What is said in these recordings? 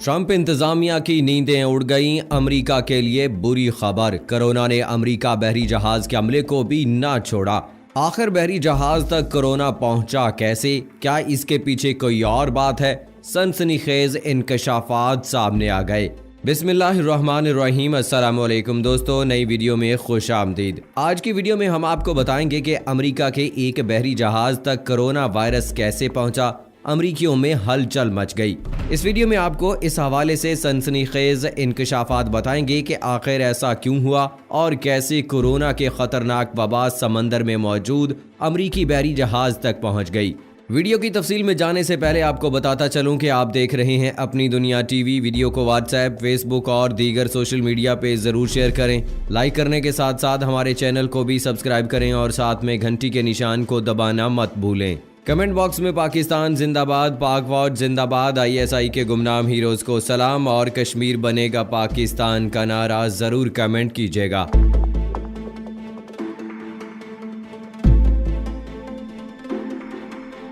Trump इंतजामिया की नींदें उड़ गईं। अमेरिका के लिए बुरी खबर, कोरोना ने अमेरिका बहरी जहाज के हमले को भी ना छोड़ा। आखिर बहरी जहाज तक कोरोना पहुंचा कैसे? क्या इसके पीछे कोई और बात है? सनसनीखेज इंकशाफात सामने आ गए। बिस्मिल्लाहिर्रहमानिर्रहीम। अस्सलामुअलैकुम दोस्तों, नई वीडियो में खुश आमदीद। आज की वीडियो में हम आपको बताएंगे कि अमेरिका के एक बहरी जहाज तक कोरोना वायरस कैसे पहुंचा। अमरीकियों में हलचल मच गई। इस वीडियो में आपको इस हवाले से सनसनीखेज इंकशाफात बताएंगे कि आखिर ऐसा क्यों हुआ और कैसे कोरोना के खतरनाक वबा समंदर में मौजूद अमरीकी बहरी जहाज तक पहुंच गई। वीडियो की तफसील में जाने से पहले आपको बताता चलूं कि आप देख रहे हैं अपनी दुनिया टीवी। वीडियो को व्हाट्सएप, फेसबुक और दीगर सोशल मीडिया पे ज़रूर शेयर करें। लाइक करने के साथ साथ हमारे चैनल को भी सब्सक्राइब करें और साथ में घंटी के निशान को दबाना मत भूलें। कमेंट बॉक्स में पाकिस्तान जिंदाबाद, पाक फौज जिंदाबाद, ISI के गुमनाम हीरोज़ को सलाम और कश्मीर बनेगा पाकिस्तान का नारा ज़रूर कमेंट कीजिएगा।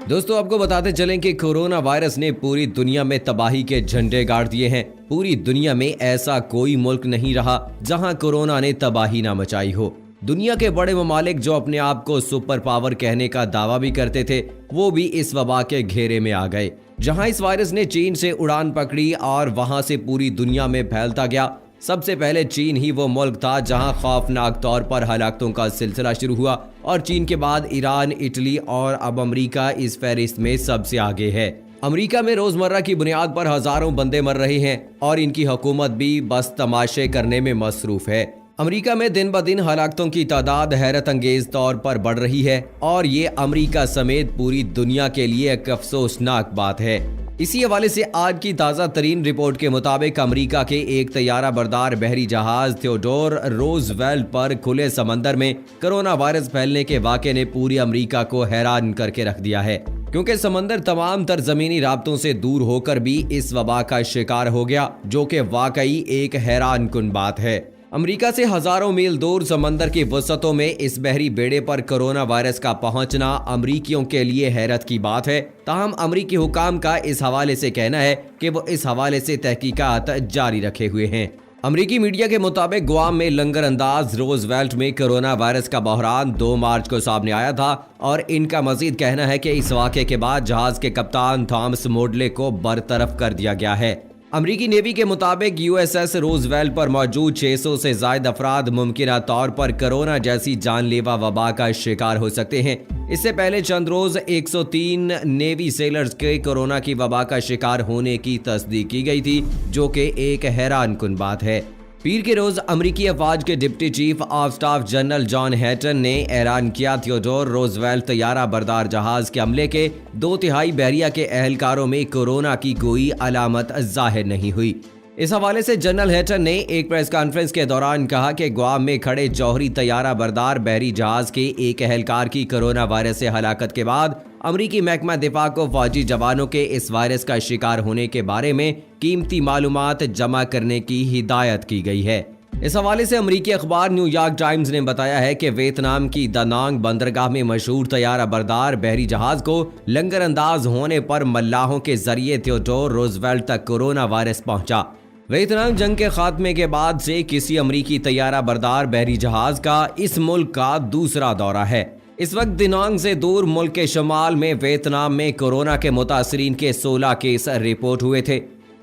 दोस्तों, आपको बताते चलें कि कोरोना वायरस ने पूरी दुनिया में तबाही के झंडे गाड़ दिए हैं। पूरी दुनिया में ऐसा कोई मुल्क नहीं रहा जहां कोरोना ने तबाही ना मचाई हो। दुनिया के बड़े ममालिक जो अपने आप को सुपर पावर कहने का दावा भी करते थे, वो भी इस वबा के घेरे में आ गए। जहां इस वायरस ने चीन से उड़ान पकड़ी और वहां से पूरी दुनिया में फैलता गया। सबसे पहले चीन ही वो मुल्क था जहां खौफनाक तौर पर हलाकतों का सिलसिला शुरू हुआ और चीन के बाद ईरान, इटली और अब अमेरिका इस फहरिस्त में सबसे आगे है। अमेरिका में रोजमर्रा की बुनियाद पर हजारों बंदे मर रहे हैं और इनकी हुकूमत भी बस तमाशे करने में मसरूफ है। अमेरिका में दिन ब दिन हलाकतों की तादाद हैरत अंगेज तौर पर बढ़ रही है और ये अमेरिका समेत पूरी दुनिया के लिए एक अफसोसनाक बात है। इसी हवाले से आज की ताज़ा तरीन रिपोर्ट के मुताबिक अमेरिका के एक तैयारा बरदार बहरी जहाज थियोडोर रूजवेल्ट पर खुले समंदर में कोरोना वायरस फैलने के वाक़े ने पूरी अमेरिका को हैरान करके रख दिया है, क्योंकि समंदर तमाम तर जमीनी राब्तों से दूर होकर भी इस वबा का शिकार हो गया, जो कि वाकई एक हैरान कुन बात है। अमेरिका से हजारों मील दूर समंदर की वसतों में इस बहरी बेड़े पर कोरोना वायरस का पहुंचना अमरीकियों के लिए हैरत की बात है। ताहम अमरीकी हुकाम का इस हवाले से कहना है कि वो इस हवाले से तहकीकात जारी रखे हुए हैं। अमरीकी मीडिया के मुताबिक गुआम में लंगर अंदाज रूजवेल्ट में कोरोना वायरस का बहरान 2 मार्च को सामने आया था और इनका मजीद कहना है कि इस वाक़े के बाद जहाज के कप्तान थॉमस मोडले को बरतरफ कर दिया गया है। अमरीकी नेवी के मुताबिक USS रूजवेल्ट पर मौजूद 600 से ज़ायद अफराद मुमकिना तौर पर कोरोना जैसी जानलेवा वबा का शिकार हो सकते हैं। इससे पहले चंद रोज 103 नेवी सेलर्स के कोरोना की वबा का शिकार होने की तस्दीक की गई थी, जो कि एक हैरान कुन बात है। पीर के रोज अमरीकी अफवाज के deputy chief of staff general John Hyten ने ऐलान किया थियोडोर रूजवेल्ट तैयारा बरदार जहाज के हमले के 2/3 बहरिया के अहलकारों में कोरोना की कोई अलामत जाहिर नहीं हुई। इस हवाले से जनरल हैटन ने एक प्रेस कॉन्फ्रेंस के दौरान कहा कि गुआम में खड़े जौहरी तैयारा बरदार बहरी जहाज के एक अहलकार की कोरोना वायरस से हलाकत के बाद अमरीकी महकमा दिफा को फौजी जवानों के इस वायरस का शिकार होने के बारे में कीमती मालूमात जमा करने की हिदायत की गई है। इस हवाले से अमरीकी अखबार न्यूयॉर्क टाइम्स ने बताया है कि वियतनाम की दानांग बंदरगाह में मशहूर तैयारा बरदार बहरी जहाज को लंगर अंदाज होने पर मल्लाहों के जरिए थियोडोर रूजवेल्ट तक कोरोना वायरस पहुंचा। वियतनाम जंग के खात्मे के बाद से किसी अमरीकी तैयारा बरदार बहरी जहाज का इस मुल्क का दूसरा दौरा है। इस वक्त दानांग से दूर मुल्क के शुमाल में वियतनाम में कोरोना के मुतासरीन के 16 केस रिपोर्ट हुए थे।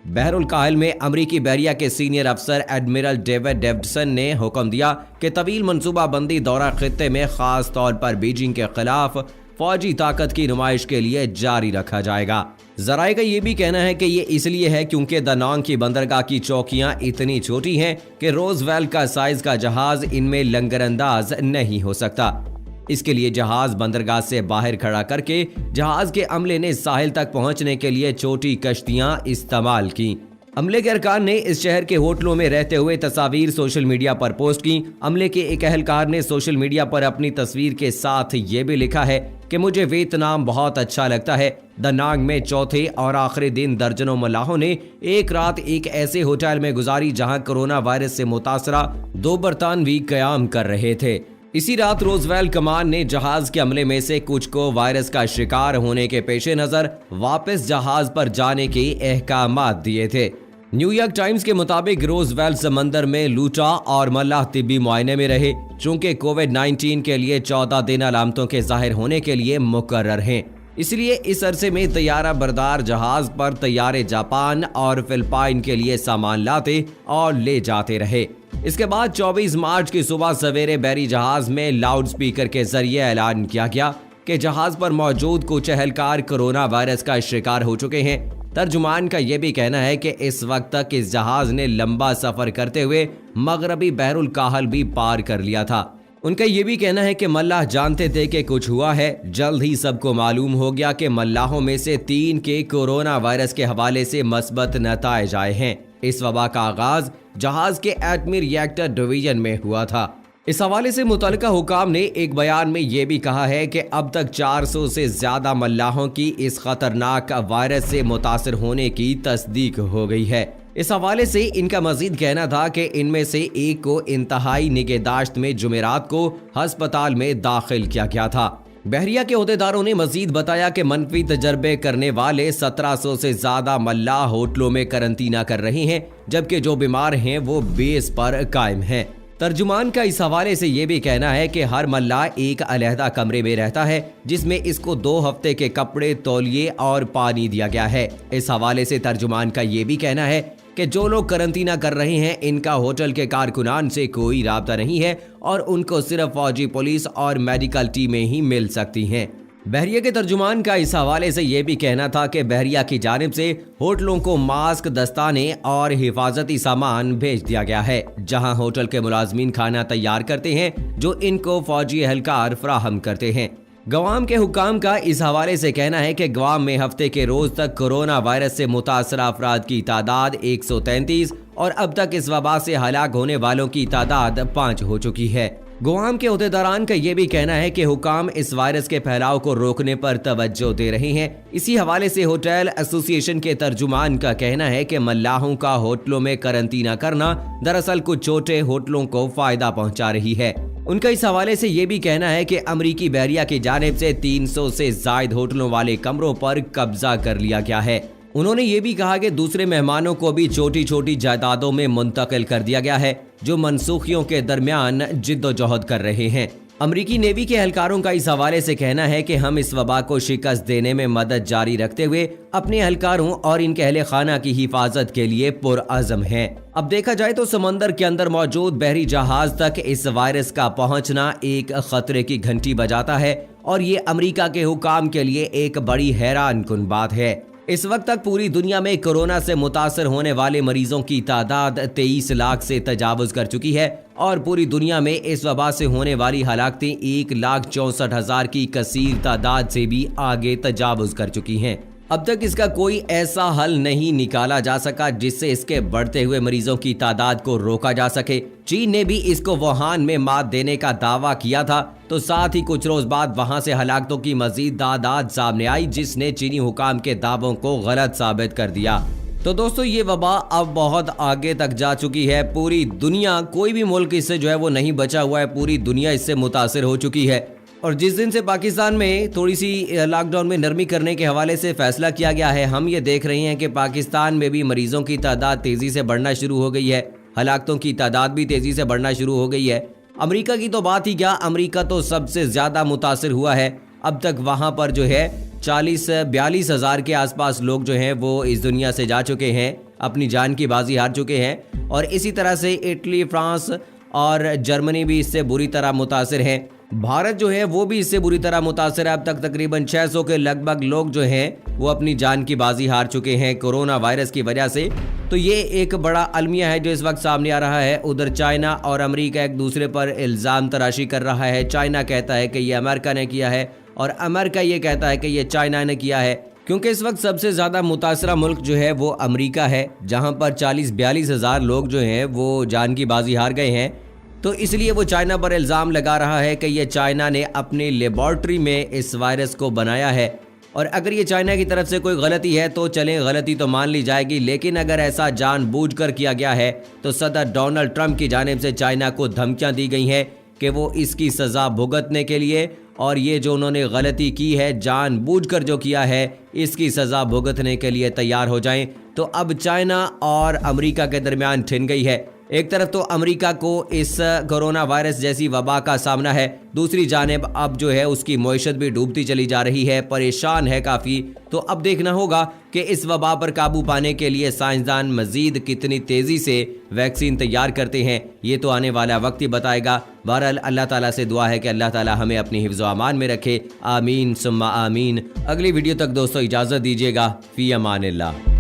बहरुल काहिल में अमरीकी बहरिया के सीनियर अफसर एडमिरल डेविड डेविडसन ने हुक्म दिया कि तवील मनसूबा बंदी दौरा खित्ते में खास तौर पर बीजिंग के खिलाफ फौजी ताकत की नुमाइश के लिए जारी रखा जाएगा। जराए का ये भी कहना है कि ये इसलिए है क्योंकि दानांग की बंदरगाह की चौकियां इतनी छोटी हैं कि रूजवेल्ट का साइज का जहाज इनमें लंगरअंदाज नहीं हो सकता। इसके लिए जहाज बंदरगाह से बाहर खड़ा करके जहाज के अमले ने साहिल तक पहुंचने के लिए छोटी कश्तियां इस्तेमाल की। अमले के अरकान ने इस शहर के होटलों में रहते हुए तस्वीर सोशल मीडिया पर पोस्ट की। अमले के एक अहलकार ने सोशल मीडिया पर अपनी तस्वीर के साथ ये भी लिखा है कि मुझे वियतनाम बहुत अच्छा लगता है। दानांग में चौथे और आखिरी दिन दर्जनों मल्लाहों ने एक रात एक ऐसे होटल में गुजारी जहां कोरोना वायरस से मुतासरा 2 बरतानवी कयाम कर रहे थे। इसी रात रूजवेल्ट कमान ने जहाज के अमले में से कुछ को वायरस का शिकार होने के पेश नजर वापस जहाज पर जाने के अहकामात दिए थे। न्यूयॉर्क टाइम्स के मुताबिक रोजवेल्ट समंदर में लूटा और मल्लाह तिब्बी मुआयने में रहे, चूंकि कोविड-19 के लिए 14 दिन अलामतों के जाहिर होने के लिए मुकर्रर हैं। इसलिए इस अरसे में तैयारा बरदार जहाज पर तैयारे जापान और फिलिपाइन के लिए सामान लाते और ले जाते रहे। इसके बाद 24 मार्च की सुबह सवेरे बहरी जहाज में लाउड स्पीकर के जरिए ऐलान किया गया कि जहाज पर मौजूद कुछ एहलकार कोरोना वायरस का शिकार हो चुके हैं। तर्जुमान का यह भी कहना है कि इस वक्त तक इस जहाज ने लंबा सफर करते हुए मगरबी बहरुल काहल भी पार कर लिया था। उनका ये भी कहना है कि मल्लाह जानते थे कि कुछ हुआ है। जल्द ही सबको मालूम हो गया कि मल्लाहों में से 3 के कोरोना वायरस के हवाले से मस्बत नताइज आए हैं। इस वबा का आगाज जहाज के एटमी रिएक्टर डिवीजन में हुआ था। इस हवाले से मुतल्लिका हुकाम ने एक बयान में ये भी कहा है कि अब तक 400 से ज्यादा मल्लाहों की इस खतरनाक वायरस से मुतासिर होने की तस्दीक हो गई है। इस हवाले से इनका मजीद कहना था कि इनमें से एक को इंतहाई निगहदाश्त में जुमेरात को हस्पताल में दाखिल किया गया था। बहरिया के ओहदेदारों ने मजीद बताया कि मनफी तजर्बे करने वाले 1700 से ज्यादा मल्लाह होटलों में करंतना कर रहे हैं, जबकि जो बीमार हैं वो बेस पर कायम हैं। तर्जुमान का इस हवाले से ये भी कहना है कि हर मल्लाह एक अलहदा कमरे में रहता है, जिसमें इसको 2 हफ्ते के कपड़े, तौलिए और पानी दिया गया है। इस हवाले से तर्जुमान का ये भी कहना है कि जो लोग करंतना कर रहे हैं इनका होटल के कारकुनान से कोई राब्ता नहीं है और उनको सिर्फ फौजी, पुलिस और मेडिकल टीमें ही मिल सकती हैं। बहरिया के तर्जुमान का इस हवाले से ये भी कहना था कि बहरिया की जानिब से होटलों को मास्क, दस्ताने और हिफाजती सामान भेज दिया गया है, जहां होटल के मुलाजमीन खाना तैयार करते हैं जो इनको फौजी एहलकार फराहम करते हैं। गवाम के हुकाम का इस हवाले से कहना है कि गवाम में हफ्ते के रोज तक कोरोना वायरस से मुतासरा अफराद की तादाद 133 और अब तक इस वबा से हलाक होने वालों की तादाद 5 हो चुकी है। गुआम के ओहदेदारान का ये भी कहना है कि हुकाम इस वायरस के फैलाव को रोकने पर तवज्जो दे रहे हैं। इसी हवाले से होटल एसोसिएशन के तर्जुमान का कहना है कि मल्लाहों का होटलों में करंतना करना दरअसल कुछ छोटे होटलों को फायदा पहुंचा रही है। उनका इस हवाले से ये भी कहना है कि अमरीकी बहरिया की जानिब से 300 से जायद होटलों वाले कमरों पर कब्जा कर लिया गया है। उन्होंने ये भी कहा कि दूसरे मेहमानों को भी छोटी छोटी जायदादों में मुंतकिल कर दिया गया है, जो मनसूखियों के दरमियान जिद्दोजहद कर रहे हैं। अमरीकी नेवी के एहलकारों का इस हवाले से कहना है कि हम इस वबा को शिकस्त देने में मदद जारी रखते हुए अपने एहलकारों और इनके अहले खाना की हिफाजत के लिए पुरअज़म हैं। अब देखा जाए तो समंदर के अंदर मौजूद बहरी जहाज तक इस वायरस का पहुंचना एक खतरे की घंटी बजाता है और ये अमरीका के हुकाम के लिए एक बड़ी हैरान कुन बात है। इस वक्त तक पूरी दुनिया में कोरोना से मुतासर होने वाले मरीजों की तादाद 23 लाख से तजावुज कर चुकी है और पूरी दुनिया में इस वबा से होने वाली हलाकतें 1,64,000 की कसीर तादाद से भी आगे तजावुज कर चुकी हैं। अब तक इसका कोई ऐसा हल नहीं निकाला जा सका जिससे इसके बढ़ते हुए मरीजों की तादाद को रोका जा सके। चीन ने भी इसको वुहान में मात देने का दावा किया था, तो साथ ही कुछ रोज बाद वहां से हलाकतों की मजीद तादाद सामने आई, जिसने चीनी हुकाम के दावों को गलत साबित कर दिया। तो दोस्तों, ये वबा अब बहुत आगे तक जा चुकी है। पूरी दुनिया, कोई भी मुल्क इससे जो है वो नहीं बचा हुआ है। पूरी दुनिया इससे मुतासिर हो चुकी है। और जिस दिन से पाकिस्तान में थोड़ी सी लॉकडाउन में नरमी करने के हवाले से फैसला किया गया है, हम ये देख रहे हैं कि पाकिस्तान में भी मरीजों की तादाद तेजी से बढ़ना शुरू हो गई है, हलाकतों की तादाद भी तेजी से बढ़ना शुरू हो गई है। अमेरिका की तो बात ही क्या, अमेरिका तो सबसे ज्यादा मुतासिर हुआ है। अब तक वहां पर जो है 40-42 हज़ार के आसपास लोग जो हैं वो इस दुनिया से जा चुके हैं, अपनी जान की बाजी हार चुके हैं। और इसी तरह से इटली, फ्रांस और जर्मनी भी इससे बुरी तरह मुतासिर हैं। भारत जो है वो भी इससे बुरी तरह मुतासिर है। अब तक तकरीबन 600 के लगभग लोग जो हैं वो अपनी जान की बाजी हार चुके हैं कोरोना वायरस की वजह से। तो ये एक बड़ा अलमिया है जो इस वक्त सामने आ रहा है। उधर चाइना और अमेरिका एक दूसरे पर इल्ज़ाम तराशी कर रहा है। चाइना कहता है कि ये अमेरिका ने किया है और अमेरिका ये कहता है कि ये चाइना ने किया है, क्योंकि इस वक्त सबसे ज़्यादा मुतासरा मुल्क जो है वो अमेरिका है, जहाँ पर 40-42 हज़ार लोग जो हैं वो जान की बाजी हार गए हैं। तो इसलिए वो चाइना पर इल्ज़ाम लगा रहा है कि ये चाइना ने अपनी लेबॉर्ट्री में इस वायरस को बनाया है। और अगर ये चाइना की तरफ से कोई गलती है तो चलें, गलती तो मान ली जाएगी, लेकिन अगर ऐसा जानबूझकर किया गया है तो सदर डोनाल्ड ट्रंप की जानिब से चाइना को धमकियां दी गई हैं कि वो इसकी सज़ा भुगतने के लिए, और ये जो उन्होंने गलती की है जानबूझकर जो किया है, इसकी सज़ा भुगतने के लिए तैयार हो जाएं। तो अब चाइना और अमेरिका के दरमियान ठिन गई है। एक तरफ तो अमेरिका को इस कोरोना वायरस जैसी वबा का सामना है, दूसरी जानिब अब जो है उसकी मईशत भी डूबती चली जा रही है, परेशान है काफ़ी। तो अब देखना होगा कि इस वबा पर काबू पाने के लिए साइंसदान मजीद कितनी तेज़ी से वैक्सीन तैयार करते हैं, ये तो आने वाला वक्त ही बताएगा। बहरहाल अल्लाह ताला से दुआ है कि अल्लाह ताला हमें अपनी हिफ्ज़ व अमान में रखे। आमीन सुम्मा आमीन। अगली वीडियो तक दोस्तों इजाज़त दीजिएगा। फ़ी अमानिल्लाह।